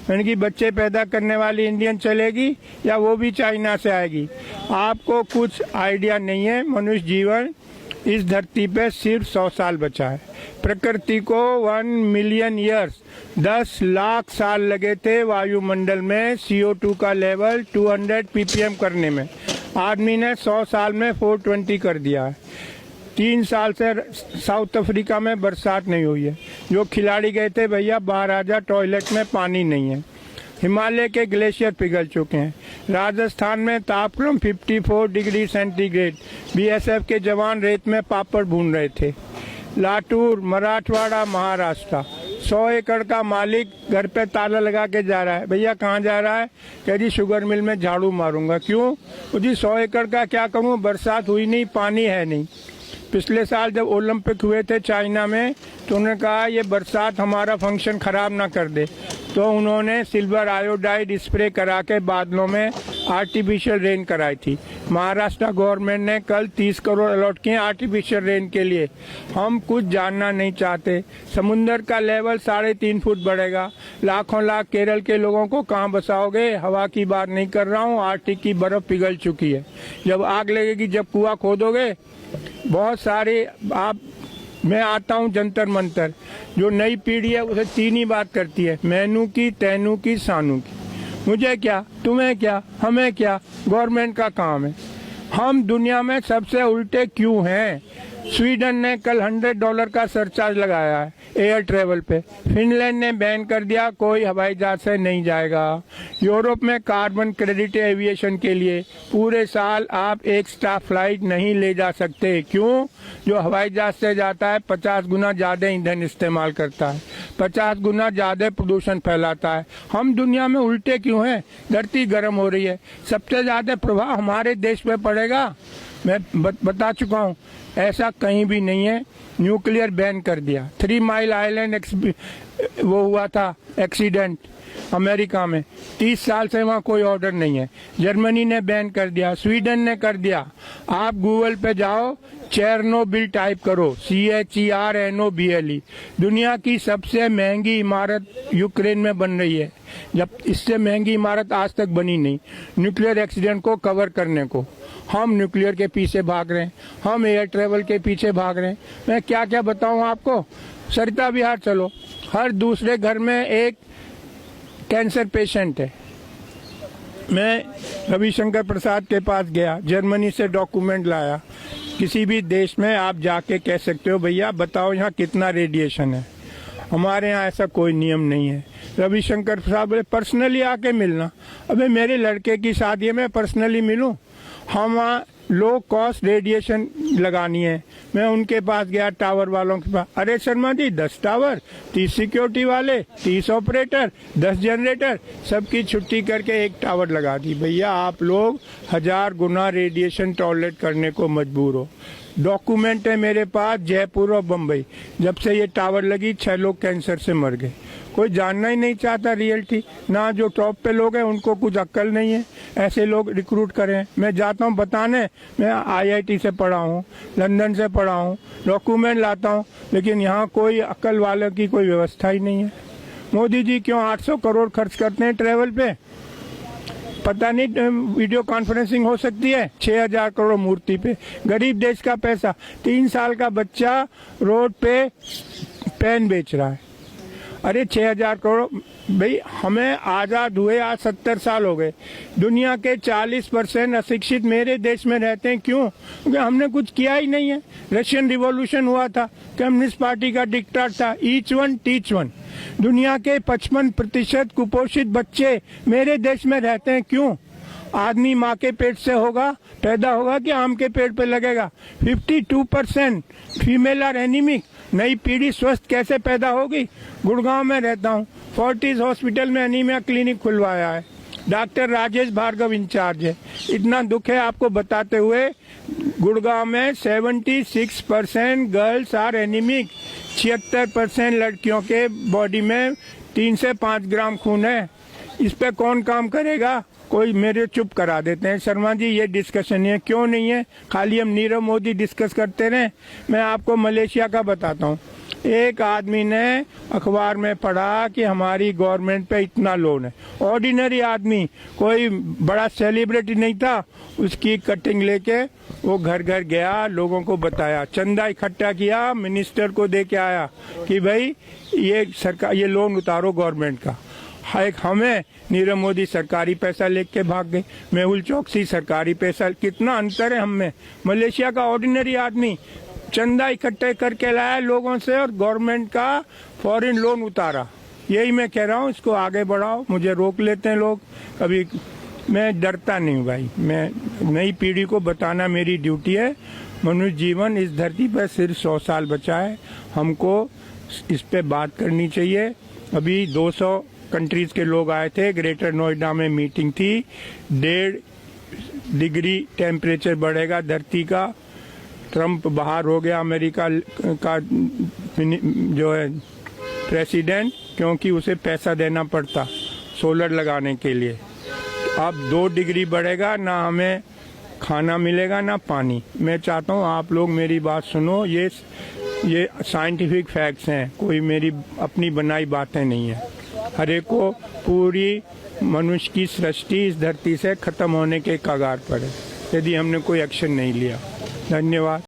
यानी कि बच्चे पैदा करने वाली इंडियन चलेगी या वो भी चाइना से आएगी। आपको कुछ आइडिया नहीं है। मनुष्य जीवन इस धरती पे सिर्फ 100 साल बचा है। प्रकृति को 1 मिलियन ईयर्स 10 लाख साल लगे थे वायुमंडल में CO2 का लेवल 200 ppm करने में। आदमी ने 100 साल में 420 कर दिया है। 3 साल से साउथ अफ्रीका में बरसात नहीं हुई है। जो खिलाड़ी गए थे भैया बाहर आ जा, टॉयलेट में पानी नहीं है। हिमालय के ग्लेशियर पिघल चुके हैं। राजस्थान में तापक्रम 54 डिग्री सेंटीग्रेड। BSF के जवान रेत में पापड़ भून रहे थे। लातूर, मराठवाड़ा, महाराष्ट्र, 100 एकड़ का मालिक घर पे ताला लगा के जा रहा है। भैया कहाँ जा रहा है? कह जी शुगर मिल में झाड़ू मारूंगा। क्यों? जी 100 एकड़ का क्या करूँ, बरसात हुई नहीं, पानी है नहीं। पिछले साल जब ओलंपिक हुए थे चाइना में तो उन्होंने कहा ये बरसात हमारा फंक्शन खराब ना कर दे, तो उन्होंने सिल्वर आयोडाइड स्प्रे करा के बादलों में आर्टिफिशियल रेन कराई थी। महाराष्ट्र गवर्नमेंट ने कल 30 करोड़ अलॉट किए आर्टिफिशियल रेन के लिए। हम कुछ जानना नहीं चाहते। समुन्द्र का लेवल 3.5 फुट बढ़ेगा। लाखों लाख केरल के लोगों को कहाँ बसाओगे? हवा की बात नहीं कर रहा हूँ, आर्टिक की बर्फ पिघल चुकी है। जब आग लगेगी, जब कुआं खोदोगे, बहुत सारे मैं आता हूँ जंतर मंतर। जो नई पीढ़ी है उसे 3 ही बात करती है, मैनू की, तैनू की, सानू की। मुझे क्या, तुम्हें क्या, हमें क्या, गवर्नमेंट का काम है। हम दुनिया में सबसे उल्टे क्यों हैं? स्वीडन ने कल $100 का सरचार्ज लगाया है एयर ट्रेवल पे। फिनलैंड ने बैन कर दिया, कोई हवाई जहाज से नहीं जाएगा। यूरोप में कार्बन क्रेडिट एविएशन के लिए पूरे साल आप एक स्टाफ फ्लाइट नहीं ले जा सकते। क्यों? जो हवाई जहाज से जाता है 50 गुना ज्यादा ईंधन इस्तेमाल करता है, 50 गुना ज्यादा प्रदूषण फैलाता है। हम दुनिया में उल्टे क्यों हैं? धरती गर्म हो रही है, सबसे ज्यादा प्रभाव हमारे देश पे पड़ेगा। मैं बता चुका हूँ, ऐसा कहीं भी नहीं है। न्यूक्लियर बैन कर दिया। 3 माइल आइलैंड वो हुआ था एक्सीडेंट अमेरिका में, 30 साल से वहाँ कोई ऑर्डर नहीं है। जर्मनी ने बैन कर दिया, स्वीडन ने कर दिया। आप गूगल पे जाओ, चेरनोबिल टाइप करो, CHERNOBIL। दुनिया की सबसे महंगी इमारत यूक्रेन में बन रही है, जब इससे महंगी इमारत आज तक बनी नहीं। न्यूक्लियर एक्सीडेंट को कवर करने को हम न्यूक्लियर के पीछे भाग रहे हैं, हम एयर ट्रेवल के पीछे भाग रहे हैं। मैं क्या क्या बताऊं आपको? सरिता विहार चलो, हर दूसरे घर में एक कैंसर पेशेंट है। मैं रविशंकर प्रसाद के पास गया, जर्मनी से डॉक्यूमेंट लाया। किसी भी देश में आप जाके कह सकते हो भैया बताओ यहाँ कितना रेडिएशन है। हमारे यहाँ ऐसा कोई नियम नहीं है। रविशंकर प्रसाद बोले पर्सनली आके मिलना। अबे मेरे लड़के की शादी है, मैं पर्सनली मिलूं? हम वहाँ लो कॉस्ट रेडिएशन लगानी है। मैं उनके पास गया, टावर वालों के पास। अरे शर्मा जी 10 टावर, 30 सिक्योरिटी वाले, 30 ऑपरेटर, 10 जनरेटर, सबकी छुट्टी करके एक टावर लगा दी। भैया आप लोग 1000 गुना रेडिएशन टॉलरेट करने को मजबूर हो। डॉक्यूमेंट है मेरे पास, जयपुर और बम्बई, जब से ये टावर लगी 6 लोग कैंसर से मर गए। कोई जानना ही नहीं चाहता रियलिटी। ना जो टॉप पे लोग हैं उनको कुछ अक्ल नहीं है, ऐसे लोग रिक्रूट करें। मैं जाता हूँ बताने, मैं IIT से पढ़ा हूँ, लंदन से पढ़ा हूँ, डॉक्यूमेंट लाता हूँ, लेकिन यहाँ कोई अक्ल वालों की कोई व्यवस्था ही नहीं है। मोदी जी क्यों 800 करोड़ खर्च करते हैं ट्रेवल पे? पता नहीं वीडियो कॉन्फ्रेंसिंग हो सकती है 6000 करोड़ मूर्ति पे। गरीब देश का पैसा। 3 साल का बच्चा रोड पे पेन बेच रहा है। अरे 6000 करोड़। भाई हमें आज़ाद हुए आज 70 साल हो गए। दुनिया के 40% अशिक्षित मेरे देश में रहते हैं। क्यों? क्योंकि हमने कुछ किया ही नहीं है। रशियन रिवॉल्यूशन हुआ था, कम्युनिस्ट पार्टी का डिक्टेटर था, ईच वन टीच वन। दुनिया के 55% कुपोषित बच्चे मेरे देश में रहते हैं। क्यों? आदमी माँ के पेट से होगा, पैदा होगा कि आम के पेड़ पे लगेगा। 52% फीमेल आर एनीमिक। नई पीढ़ी स्वस्थ कैसे पैदा होगी? गुड़गांव में रहता हूँ, फोर्टिस हॉस्पिटल में एनीमिया क्लिनिक खुलवाया है, डॉक्टर राजेश भार्गव इंचार्ज है। इतना दुख है आपको बताते हुए, गुड़गांव में 76% गर्ल्स आर एनीमिक। 76% लड़कियों के बॉडी में 3 से 5 ग्राम खून है। इस पे कौन काम करेगा? कोई मेरे चुप करा देते हैं, शर्मा जी ये डिस्कशन है। क्यों नहीं है? खाली हम नीरव मोदी डिस्कस करते रहे। मैं आपको मलेशिया का बताता हूँ। एक आदमी ने अखबार में पढ़ा कि हमारी गवर्नमेंट पे इतना लोन है। ऑर्डिनरी आदमी, कोई बड़ा सेलिब्रिटी नहीं था, उसकी कटिंग लेके वो घर घर गया, लोगों को बताया, चंदा इकट्ठा किया, मिनिस्टर को दे के आया कि भाई ये सरकार, ये लोन उतारो गवर्नमेंट का। एक हमें नीरव मोदी सरकारी पैसा लेके भाग गए, मेहुल चौकसी सरकारी पैसा, कितना अंतर है हम में। मलेशिया का ऑर्डिनरी आदमी चंदा इकट्ठे करके लाया लोगों से और गवर्नमेंट का फॉरेन लोन उतारा। यही मैं कह रहा हूँ, इसको आगे बढ़ाओ। मुझे रोक लेते हैं लोग, कभी मैं डरता नहीं हूँ भाई, मैं नई पीढ़ी को बताना मेरी ड्यूटी है। मनुष्य जीवन इस धरती पर सिर्फ 100 साल बचा है, हमको इस पे बात करनी चाहिए। अभी 200 कंट्रीज के लोग आए थे, ग्रेटर नोएडा में मीटिंग थी, 1.5 डिग्री टेम्परेचर बढ़ेगा धरती का। ट्रम्प बाहर हो गया अमेरिका का जो है प्रेसिडेंट, क्योंकि उसे पैसा देना पड़ता सोलर लगाने के लिए। अब 2 डिग्री बढ़ेगा, ना हमें खाना मिलेगा ना पानी। मैं चाहता हूँ आप लोग मेरी बात सुनो, ये साइंटिफिक फैक्ट्स हैं, कोई मेरी अपनी बनाई बातें नहीं है। हर एक को पूरी मनुष्य की सृष्टि इस धरती से खत्म होने के कगार पर है यदि हमने कोई एक्शन नहीं लिया। धन्यवाद।